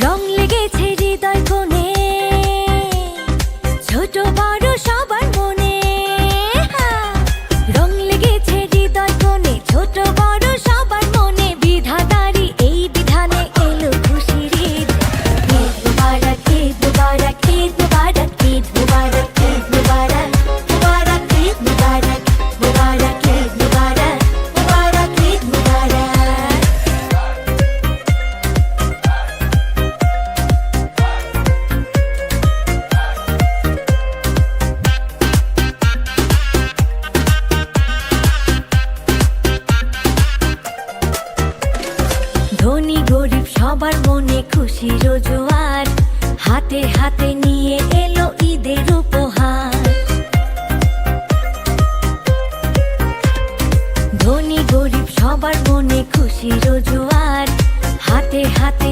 রং লেগেছে হৃদয় কোণে, ছোট বড় সবার মনে। রং লেগেছে হৃদয় কোণে, ছোট বড় সবার মনে। বিধাতারি এই বিধানে এলো খুশির ঈদ। ঈদ মুবারক, ঈদ মুবারক, ঈদ মুবারক, ঈদ মুবারক, ঈদ মুবারক, মুবারক ঈদ মুবারক, মুবারক ঈদ মুবারক, মুবারক ঈদ মুবারক। ধনী গরিব সবার মনে খুশির জোয়ার, হাতে হাতে নিয়ে এলো ঈদের উপহার। ধনী গরিব সবার মনে খুশির জোয়ার, হাতে হাতে